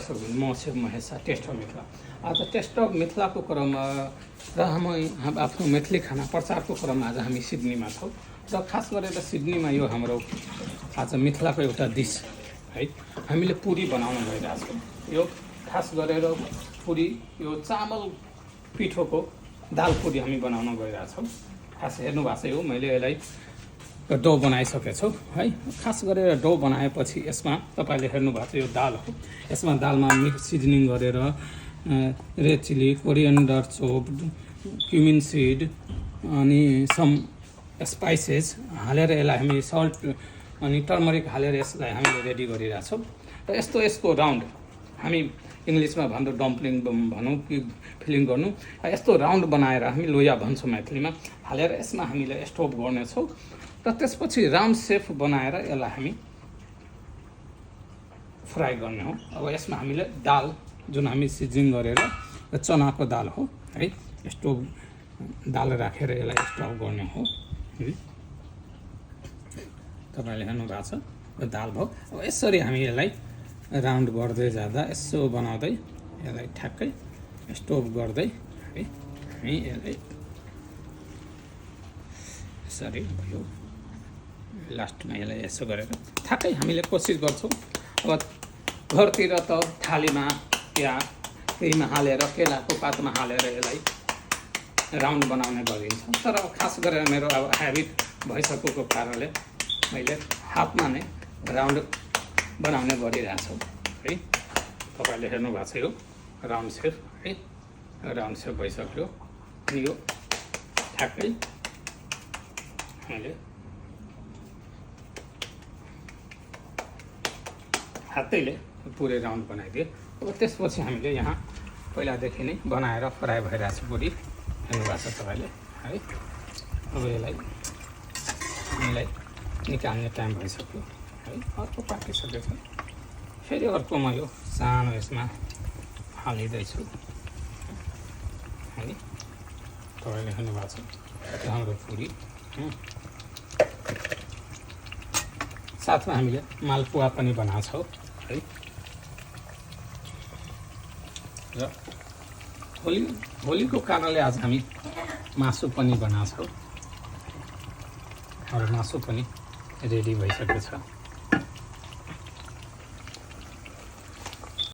दर्शक म Shiv Mahesh test of Mithila. आज टेस्ट अफ मिथिलाको क्रममा र हम आफ्नो मैथिली खाना प्रचारको क्रममा आज हामी सिडनीमा छौँ र खास गरेर सिडनीमा यो हाम्रो आज मिथिलाको एउटा डिस है हामीले पुरी बनाउन गइरहेछौँ। यो खास गरेर पुरी यो चामल पिठोको दाल पुरी हामी बनाउन गइरहेछौँ। खास हेर्नु भएको छ यो मैले यसलाई डो बनाइसकेछु है। खास गरेर डो बनाएपछि यसमा तपाईले हेर्नु भएको छ यो दाल हो। यसमा दालमा मिक्स सिजनिङ गरेर red chili, coriander chop, cumin seed अनि सम स्पाइसेस हालेर यसलाई हामी सल्ट अनि टर्मरिक हालेर यसलाई हामीले रेडी गरिरहेछौँ। र यसको राउन्ड हामी इङ्ग्लिसमा भन्दा डम्पलिङ भनौँ कि फिलिङ गर्नु, यस्तो राउन्ड बनाएर हामी लोया भन्छौँ मैथिलीमा, हालेर यसमा हामीले स्टोभ गर्नेछौँ र त्यसपछि राउन्ड सेप बनाएर यसलाई हामी फ्राई गर्ने हो। अब यसमा हामीले दाल जुन हामी सिजनिङ गरेर चनाको दाल हो है, स्टोभ दाल राखेर यसलाई स्टोभ गर्ने हो है। तपाईँले हेर्नु भएको छ यो दाल भयो। अब यसरी हामी यसलाई राउन्ड गर्दै जाँदा यसो बनाउँदै यसलाई ठ्याक्कै स्टोभ गर्दै है हामी यसलाई यसरी भयो। लास्टमा यसलाई यसो गरेर ठ्याक्कै हामीले कोसिस गर्छौँ। अब घरतिर त थालीमा या केहीमा हालेर केलाको पातमा हालेर यसलाई राउन्ड बनाउने गरिन्छ, तर खास गरेर मेरो अब ह्याबिट भइसकेको कारणले मैले हातमा नै राउन्ड बनाउने गरिरहेछौँ है। तपाईँले हेर्नु भएको छ यो राउन्ड सेप है, राउन्ड सेप भइसक्यो। अनि यो ठ्याक्कै हामीले हातैले पुरै राउन्ड बनाइदिए। अब त्यसपछि हामीले यहाँ पहिलादेखि नै बनाएर फ्राई भइरहेछ पुरी, हेर्नु भएको छ तपाईँले है। अब यसलाई हामीलाई निकाल्ने टाइम भइसक्यो है। अर्को पाकिसकेको छ, फेरि अर्को म यो सानो यसमा हालिँदैछु है। तपाईँले हेर्नु भएको छ हाम्रो पुरी। साथमा हामीले मालपुवा पनि बनाएको छौँ है। र होलीको कारणले आज हामी मासु पनि बनाएको छौँ। हाम्रो मासु पनि रेडी भइसकेको छ।